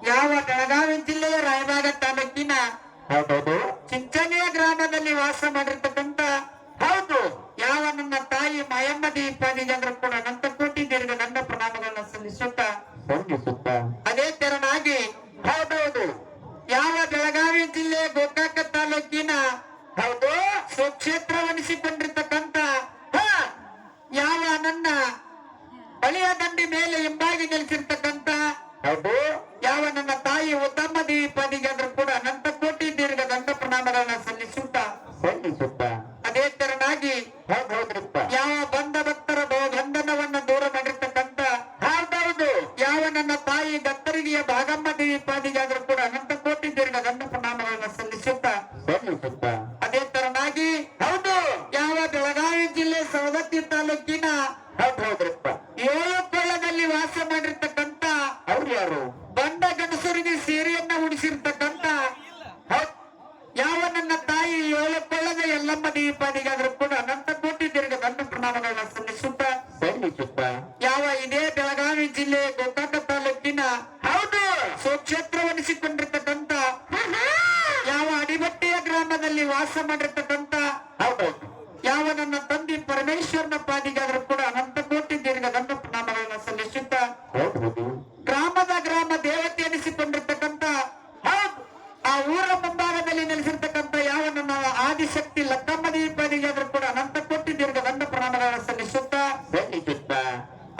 ಯಾವ ಬೆಳಗಾವಿ ಜಿಲ್ಲೆಯ ರಾಯಬಾಗ ತಾಲೂಕಿನ ಚಿಂಚಣಿಯ ಗ್ರಾಮದಲ್ಲಿ ವಾಸ ಮಾಡಿರ್ತಕ್ಕಂಥ ಹೌದು ಯಾವ ನನ್ನ ತಾಯಿ ಮಾಯಮ್ಮ ದೀಪಾದಿ ಜನರು ಕೂಡ ಅನಂತ ಕೋಟಿ ದೀರ್ಘ ನನ್ನ ಪ್ರಣಾಮಗಳನ್ನ ಸಲ್ಲಿಸುತ್ತಾ ಅದೇ ತೆರನಾಗಿ ಹೌದೌದು ಯಾವ ಬೆಳಗಾವಿ ಜಿಲ್ಲೆ ಗೋಕಾಕ ತಾಲೂಕಿನ ಹೌದು ಸುಕ್ಷೇತ್ರವನಿಸಿಕೊಂಡಿರ್ತಕ್ಕಂಥ ಯಾವ ನನ್ನ ಬಳಿಯ ದಂಡಿ ಮೇಲೆ ಹಿಂಬಾಗಿ ನೆಲೆಸಿರ್ತಕ್ಕಂಥ ಹೌದು ಯಾವ ನನ್ನ ತಾಯಿ ಉತ್ತಮ ದೀಪಾದಿಗಾದ್ರೂ ಕೂಡ ಅನಂತ ಕೋಟಿ ದೀರ್ಘ ದಂಡ ಪ್ರಣಾಮಗಳನ್ನ ಸಲ್ಲಿಸುತ್ತಾ ಅದೇ ತೆರನಾಗಿ ಯಾವ ಬಂಧ ಭಕ್ತರ ಬಂಧನವನ್ನ ದೂರ ಮಾಡಿರ್ತಕ್ಕಂಥ ಹೌದೌದು ಯಾವ ನನ್ನ ತಾಯಿ ದತ್ತರಿಗೆಯ ಭಾಗಮ್ಮ ದೀಪಾದಿಗಾದ್ರೂ ಕೂಡ ಅನಂತ ಕೋಟಿ ದೀರ್ಘ ದಂಡ ಪ್ರಣಾಮಗಳನ್ನ ಸಲ್ಲಿಸುತ್ತಾ ಅದೇ ತೆರನಾಗಿ ಹೌದು ಯಾವ ಬೆಳಗಾವಿ ಜಿಲ್ಲೆ ಸವದತ್ತಿ ತಾಲೂಕಿನ ಏಳು ಕೊಳ್ಳದಲ್ಲಿ ವಾಸ ಮಾಡಿರ್ತಕ್ಕಂಥ ಅವ್ರು ಯಾರು ಬಂಡ ಗಂಡಸರಿಗೆ ಸೀರೆಯನ್ನ ಉಡಿಸಿರ್ತಕ್ಕಂಥ ಯಾವ ನನ್ನ ತಾಯಿ ಏಳು ಕೊಳ್ಳದ ಎಲ್ಲಮ್ಮ ದೀಪಾದಿಗಾದ್ರೂ ಕೂಡ ಅನಂತ ಕೋಟಿ ದೀರ್ಘ ದಂಡ ಪ್ರಣಾಮಗಳನ್ನ ಸಲ್ಲಿಸುತ್ತಾ ಯಾವ ಇದೇ ಬೆಳಗಾವಿ ಜಿಲ್ಲೆ ಗೋಕಾಕ ತಾಲೂಕಿನ ಹೌದು ಸುಕ್ಷೇತ್ರವನಿಸಿಕೊಂಡಿರ್ತಕ್ಕಂಥ ಯಾವ ಅಡಿಬಟ್ಟೆಯ ಗ್ರಾಮದಲ್ಲಿ ವಾಸ ಮಾಡಿರ್ತಕ್ಕಂಥ ಯಾವ ನನ್ನ ತಂದೆ ಪರಮೇಶ್ವರನ ಪಾದಿಗಾದ್ರೂ ಕೂಡ ಅನಂತ ಕೋಟಿ ದೀರ್ಘ ದಂಡ ಪ್ರಣಾಮಗಳನ್ನ ಸಲ್ಲಿಸುತ್ತಾ ಗ್ರಾಮ ದೇವತೆ ಎನಿಸಿಕೊಂಡಿರ್ತಕ್ಕಂಥ ಆ ಊರ ಮುಂಭಾಗದಲ್ಲಿ ನೆಲೆಸಿರ್ತಕ್ಕಂಥ ಯಾವ ನನ್ನ ಆದಿಶಕ್ತಿ ಲಕ್ಕಮ್ಮ ದೀಪಾದಿಗಾದ್ರೂ ಕೂಡ ಅನಂತ ಕೋಟಿ ದೀರ್ಘ ದಂಡ ಪ್ರಣಾಮಗಳನ್ನ ಸಲ್ಲಿಸುತ್ತಾ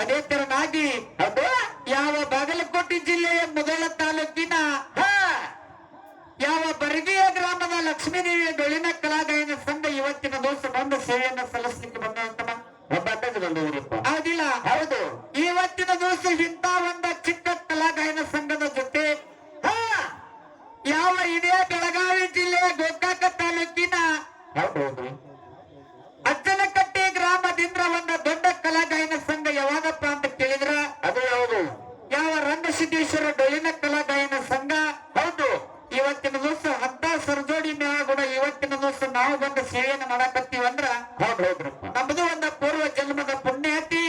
ಅದೇ ತೆರನಾಗಿ ಯಾವ ಬಾಗಲಕೋಟೆ ಜಿಲ್ಲೆಯ ಮುಧೋಳ ತಾಲೂಕಿನ ಯಾವ ಬರಗಿಯ ಗ್ರಾಮದ ಲಕ್ಷ್ಮೀದೇವಿಯ ಡೊಳ್ಳಿನ ಕಲಾಗಾಯನ ಸಂಘ ಇವತ್ತಿನ ದಿವಸ ಬಂದು ಸೇವೆಯನ್ನ ಸಲ್ಲಿಸಲಿಕ್ಕೆ ಬಂದಂತ ಹೌದಿಲ್ಲ ಹೌದು ಇವತ್ತಿನ ದಿವಸ ಇಂಥ ಒಂದು ಚಿಕ್ಕ ಕಲಾಗಾಯನ ಸಂಘದ ಜೊತೆ ಯಾವ ಇದೇ ಬೆಳಗಾವಿ ಜಿಲ್ಲೆಯ ಗೋಕಾಕ ತಾಲೂಕಿನ ಅಜ್ಜನಕಟ್ಟೆ ಗ್ರಾಮದಿಂದ ಒಂದು ದೊಡ್ಡ ಕಲಾಗಾಯನ ಸಂಘ ಯಾವಾಗಪ್ಪ ಅಂತ ಕೇಳಿದ್ರ ಅದು ಯಾವುದು ಯಾವ ರಂಗಸಿದ್ದೇಶ್ವರ ಡೊಳ್ಳಿನ ಕಲಾಗಾಯನ ಸಂಘ ಹೌದು ಇವತ್ತಿನ ದಿವಸ ಅಂತ ಸರಜೋಡಿ ಮೇಳ ಕೂಡ ಇವತ್ತಿನ ದಿವಸ ನಾವು ಬಂದು ಸೇವೆಯನ್ನು ಮಾಡಕತ್ತೀವಂದ್ರ ನಮ್ದು ಒಂದು ಪೂರ್ವ ಜನ್ಮದ ಪುಣ್ಯ ಐತಿ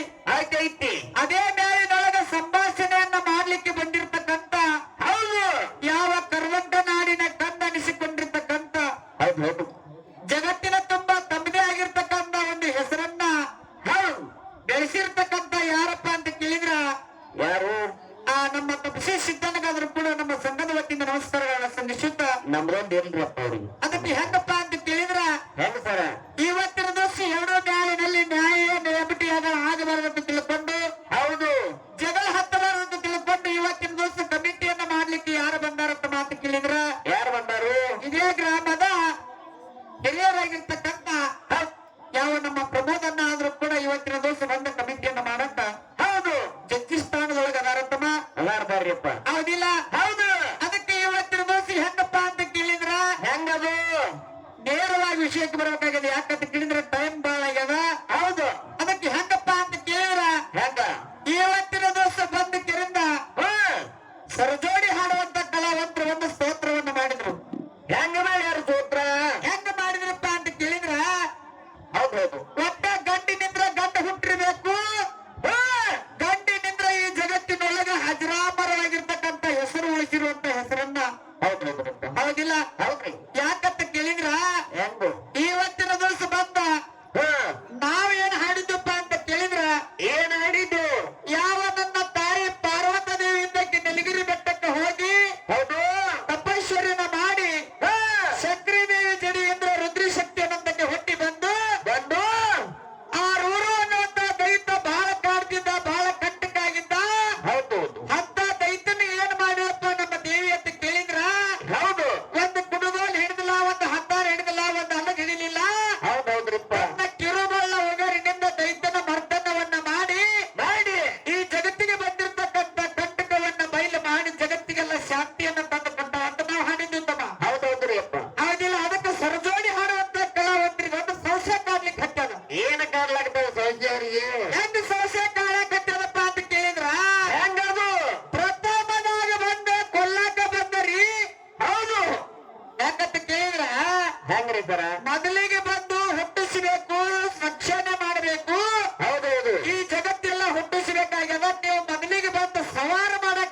ಐತಿ ಅದೇ ಮೇಳಿನೊಳಗ ಸಂಭಾಷಣೆಯನ್ನ ಮಾಡ್ಲಿಕ್ಕೆ ಬಂದಿರತಕ್ಕಂತ ಹೌದು ಯಾವ ಕರ್ವಂಟ ನಾಡಿನ ಕಂದನಿಸಿಕೊಂಡಿರ್ತಕ್ಕಂತ ಜಗತ್ತಿನ ತುಂಬಾ ತಮ್ಮದೇ ಆಗಿರ್ತಕ್ಕಂತ ಒಂದು ಹೆಸರನ್ನ ಬೆಳೆಸಿರ್ತಕ್ಕಂತ ಯಾರಪ್ಪ ಅಂತ ಕೇಳಿದ್ರ ಯಾರು ನಮ್ಮ ತಪಸಿ ಸಿದ್ಧನಿಗಾದ್ರೂ ಕೂಡ ನಮ್ಮ ಸಂಘದ ವತಿಯಿಂದ ನಮಸ್ಕಾರಗಳನ್ನ ಸಲ್ಲಿಸುತ್ತ ನಮ್ದೊಂದು ಏನ್ರಪ್ಪ ಅವ್ರಿಗೆ ಅದಕ್ಕೆ ಹೆಂಗಪ್ಪ ಅಂತ ಕೇಳಿದ್ರ ಹೆಂಗ ಸರ ಇವತ್ತಿನ ದಿವಸ ಎರಡೂ ನ್ಯಾಯಾಲಯದಲ್ಲಿ ನ್ಯಾಯಪಟ್ಟಿಯಾಗ ಆಗಬಾರದಂತ ತಿಳ್ಕೊಂಡು ಹೌದು ಜಗಳ ಹತ್ತಬಾರದಂತ ತಿಳ್ಕೊಂಡು ಇವತ್ತಿನ ದಿವಸ ಕಮಿಟಿಯನ್ನ ಮಾಡ್ಲಿಕ್ಕೆ ಯಾರು ಬಂದಾರಂತ ಮಾತು ಕೇಳಿದ್ರ ಯಾರು ಬಂದಾರು ಇದೇ ಗ್ರಾಮದ ಹಿರಿಯರಾಗಿರ್ತಕ್ಕಂಥ ಯಾವ ನಮ್ಮ ಪ್ರಮೋದನ್ನ ಆದ್ರೂ ಕೂಡ ಇವತ್ತಿನ ದಿವಸ ಬಂದ ಕಮಿಟಿಯನ್ನ ಮಾಡಂತ ಹೌದು ಜಡ್ಜಿ ಸ್ಥಾನದೊಳಗೆ ಅದಾರತ್ತಮ್ಮ ಅದಾರ್ದಾರ್ಯಪ್ಪ ಹೌದಿಲ್ಲ ಹೌದು ಅದಕ್ಕೆ ಇವತ್ತಿನ ದಿವಸ ಹೆಂಗಪ್ಪ ಅಂತ ಕೇಳಿದ್ರ ಹೆಂಗದು ನೇರವಾಗಿ ವಿಷಯಕ್ಕೆ ಬರಬೇಕಾಗಿದೆ ಯಾಕಂತ ಕೇಳಿದ್ರೆ ಟೈಮ್ ಬಾಳ ಆಗ್ಯದ ಹೌದು ಅದಕ್ಕೆ ಹೆಂಗಪ್ಪ ಅಂತ ಕೇಳಿದ್ರ ಹೆಂಗ ಇವತ್ತಿನ ದಿವಸ ಬಂದ ಕೆರಿಂದ ಸರಜೋಡಿ ಹಾಡುವಂತ ಕಲಾವಂತರು ಒಂದು ಸ್ತೋತ್ರವನ್ನು ಮಾಡಿದ್ರು ಹೆಂಗ ಮಾಡ್ಯಾರ ಸ್ತೋತ್ರ ಹೆಂಗ ಮಾಡಿದ್ರಪ್ಪ ಅಂತ ಕೇಳಿದ್ರ ಹೌದೌದು ಒಟ್ಟ ಗಂಡಿನಿಂದ್ರ ಗಂಡ ಹುಟ್ಟಿರ್ಬೇಕು ಗಂಡಿನಿಂದ್ರ ಈ ಜಗತ್ತಿನೊಳಗ ಅಜರಾಮರವಾಗಿರ್ತಕ್ಕಂಥ ಹೆಸರು ಉಳಿಸಿರುವಂತ ಹೆಸರನ್ನ ಹೌದಿಲ್ಲ ಹೌದ್ರಿ ಯಾಕಂತ ಕೇಳಿದ್ರ ಹೆಂಗು ಇವತ್ತಿನ ದಿವಸ ಬಂದ ನಾವೇನ್ ಹಾಡಿದ್ದಪ್ಪ ಅಂತ ಕೇಳಿದ್ರ ಏನ್ ಹಾಡಿದ್ದು ಯಾವ ನನ್ನ ತಾಯಿ ಪಾರ್ವತ ದೇವಿಯಿಂದ ನೆಲಗಿರಿ ಬೆಟ್ಟಕ್ಕೆ ಹೋಗಿ ಹೌದು ತಪಶ್ವರ್ಯನ ಮಾಡಿ ಶಕ್ರಿ ದೇವಿ ಜಡಿಯಿಂದ ರುದ್ರಿ ಶಕ್ತಿ ಅನ್ನೋದಕ್ಕೆ ಹುಟ್ಟಿ ಬಂದು ಆ ರೂರು ಅನ್ನುವಂತ ದೈತ ಬಹಳ ಕಾಡ್ತಿದ್ದ ಬಹಳ ಕಂಟಕಾಗಿದ್ದ ಅಂತ ದೈತನ ಏನ್ ಮಾಡಿರಪ್ಪ ನಮ್ಮ ದೇವಿ ಅಂತ ಕೇಳಿದ್ರ ಹೌದು ಒಂದು ಕುಡುಗೋಲ್ ಹಿಡಿದಿಲ್ಲ ಒಂದು ಹತ್ತಾರ ಹಿಡಿದಿಲ್ಲ ಒಂದು ಹಲಗ ಹಿಡಿಲಿಲ್ಲ ಕಿರುಬಳ್ಳ ಒಗರಿನಿಂದ ದೈತನ ಮರ್ದನವನ್ನ ಮಾಡಿ ಈ ಜಗತ್ತಿಗೆ ಬಂದಿರತಕ್ಕಂತ ಕಂಟಕವನ್ನ ಬಯಲು ಮಾಡಿ ಜಗತ್ತಿಗೆಲ್ಲ ಶಾಂತಿಯನ್ನ ತಂದು ಕೊಟ್ಟ ಅಂತ ನಾವು ಹಾಡಿದ್ದಮ್ಮ ಹೌದೌದ್ರಿ ಅಪ್ಪ ಹೌದಿಲ್ಲ ಅದಕ್ಕೆ ಸರಜೋಡಿ ಹಾಡುವಂತ ಕಲಾವಂತರಿಗೆ ಒಂದು ಸಂಶಯ ಕಾಡ್ಲಿಕ್ಕೆ ಹತ್ತದ ಏನ ಕಾಡ್ಲಾಗ್ತದ ಸಂಶಯವರಿಗೆ ಹೆಂಗ ಸಂಶಯ ಕಾಡ್ಲಾಕತ್ತದಪ್ಪ ಅಂತ ಕೇಳಿದ್ರ ಹೆಂಗದು ಪ್ರಥಮದಾಗ ಬಂದ ಕೊಲ್ಲಾಕ ಬಂದರಿ ಹೌದು ಯಾಕಂತ ಕೇಳಿದ್ರ ಹೆಂಗ್ರಿ ಸರ ಮೊದಲಿಗೆ ಬಂದು ಹುಟ್ಟಿಸಬೇಕು ರಕ್ಷಣೆ ಮಾಡಬೇಕು ಹೌದೌದು ಈ ಜಗತ್ತೆಲ್ಲ ಹುಟ್ಟಿಸಬೇಕಾಗ್ಯದ ನೀವು ಮೊದಲಿಗೆ ಬಂದು ಸವಾರ ಮಾಡಕ್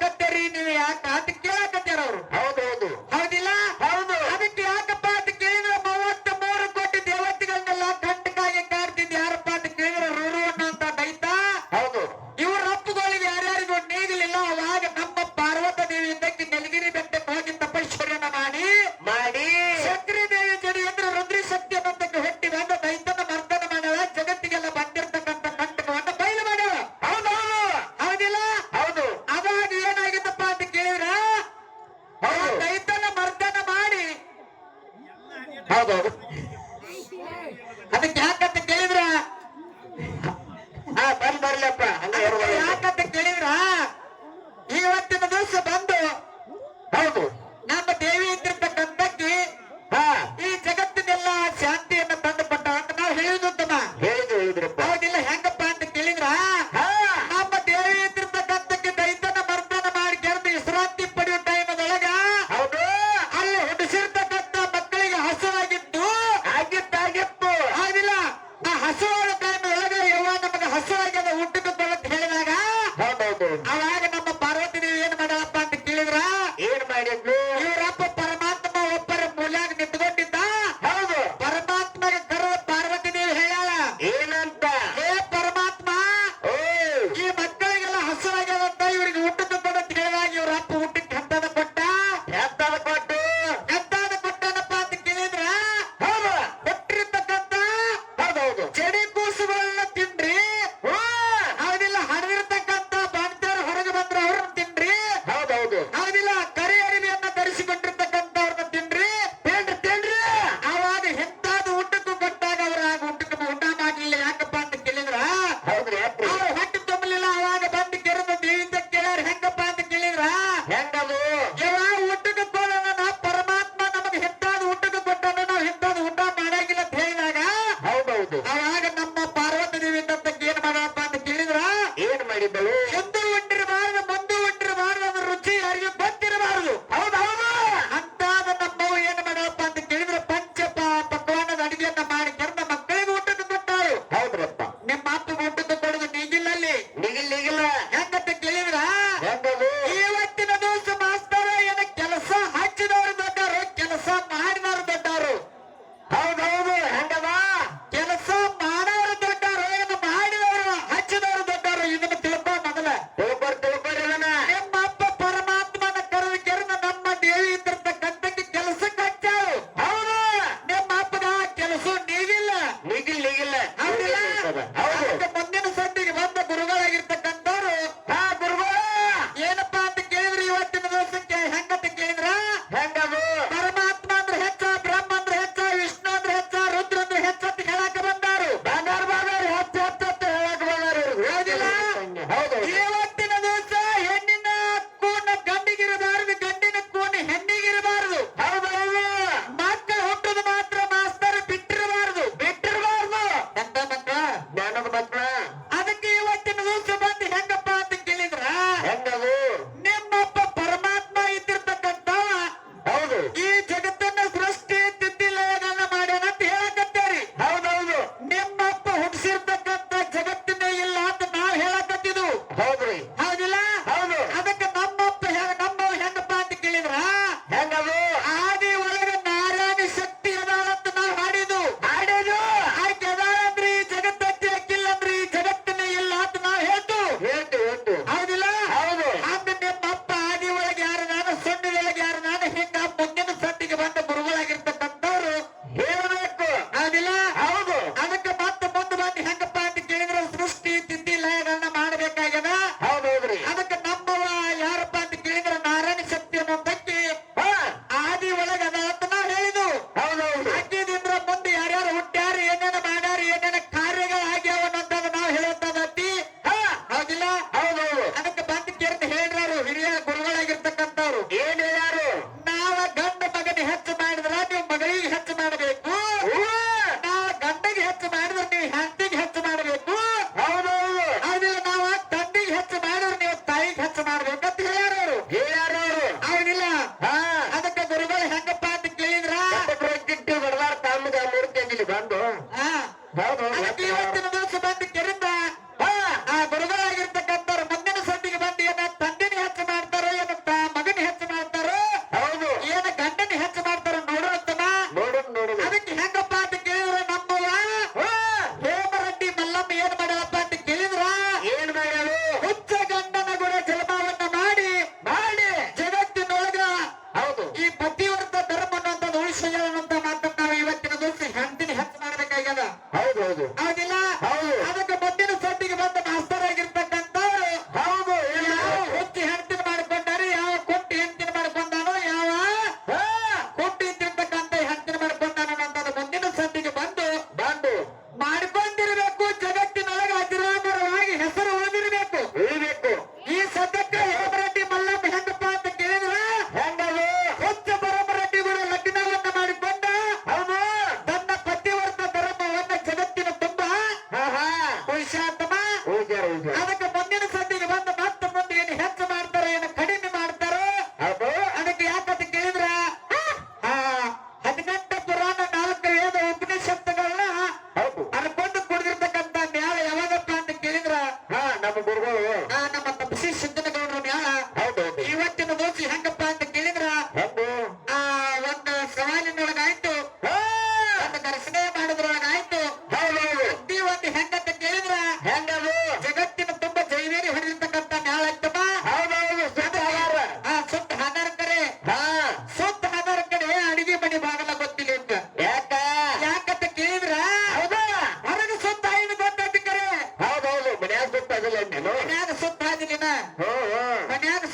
ಹೌದೌದು. ಅದಕ್ಕೆ ಯಾಕಂತ ಕೇಳಿದ್ರ ಬರ್ಲಪ್ಪ ಯಾಕಂತ ಕೇಳಿದ್ರ ಇವತ್ತಿನ ದಿವಸ ಬಂದು ಹೌದು ನಮ್ಮ ದೇವಿ ಇದ್ದಿರ್ತಕ್ಕಂಥಕ್ಕೆ ಹಾ ಈ ಜಗತ್ತಿನೆಲ್ಲ ಶಾಂತಿಯನ್ನು ತಂದುಕೊಟ್ಟ ಅಂತ ನಾವು ಹೇಳಿದ್ರಪ್ಪ. ಹೇಳಿದ್ರಪ್ಪ. ಹೌದಿಲ್ಲ? ಹೆಂಗಪ್ಪ ಅಂತ ಕೇಳಿದ್ರ ಹಾ ನಮ್ಮ ದೇವಿ ಇದ್ದಿರ್ತಕ್ಕಂಥಕ್ಕೆ ದೈತನ ಮರ್ದನ ಮಾಡಿ ಕೆರೆದು ವಿಶ್ರಾಂತಿ ಪಡೆಯುವ ಟೈಮದೊಳಗ ಹೌದು ಅಲ್ಲಿ ಹುಟ್ಟಿಸಿರ್ತಕ್ಕಂಥ ಮಕ್ಕಳಿಗೆ ಹಸುವಾಗಿದ್ದು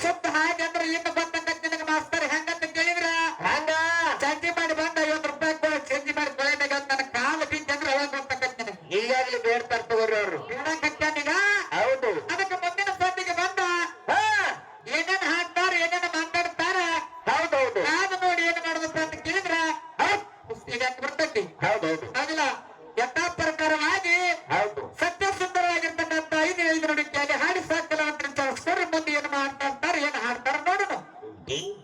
ಸುತ್ತ ಹಾಗೆ ಅಂದ್ರೆ ಇನ್ನು ಬಂದಂತ ನಿನಗೆ ಮಾಸ್ತರ್ ಹೆಂಗಂತ ಕೇಳಿದ್ರ ಹಂಗ ಚಂಜಿ ಮಾಡಿ ಬಂದ 50 ರೂಪಾಯಿ ಕೊಡ ಚೇಂಜಿ ಮಾಡಿ ಕೊಳೆದಾಗ ನನ್ನ ಕಾಲು ಬಿದ್ದು ಅಂದ್ರೆ ಅವಾಗ ಗೊತ್ತಾಗತ್ತೆ ನಿನಗೆ ಈಗಾಗಲೇ ಬೇಡ್ತಾರ ತಗೋರಿ ಅವ್ರು ಹೇಳಕತ್ಯಾನೀಗ ಹೌದು ಅದಕ್ಕೆ ಮುಂದಿನ ಸಂದಿಗೆ ಬಂದ ಹಾ ಏನೇನ್ ಹಾಕ್ತಾರ ಏನೇನ ಮಾತಾಡ್ತಾರ ಹೌದೌದು ನಾನು ನೋಡಿ ಏನ್ ಮಾಡುದಪ್ಪ ಅಂತ ಕೇಳಿದ್ರ ಹೌದ್ ಈಗ ಬರ್ತೈತಿ ಹೌದೌದು ಆಗಿಲ್ಲ ಯಥಾ ಪ್ರಕಾರವಾಗಿ ಹೌದು ಸತ್ಯ ಸುಂದರವಾಗಿರ್ತಕ್ಕಂಥ 5 ನುಡಿಕೆಯಲ್ಲಿ ಹಾಡಿ ಸಾಕಲ್ಲ ಅಂತ ಮುಂದೆ ಏನ್ ಮಾಡ್ತಾ ಇರ್ತಾರೆ ಏನ್ ಹಾಡ್ತಾರ ನೋಡೋಣ ಡಿಂಗ್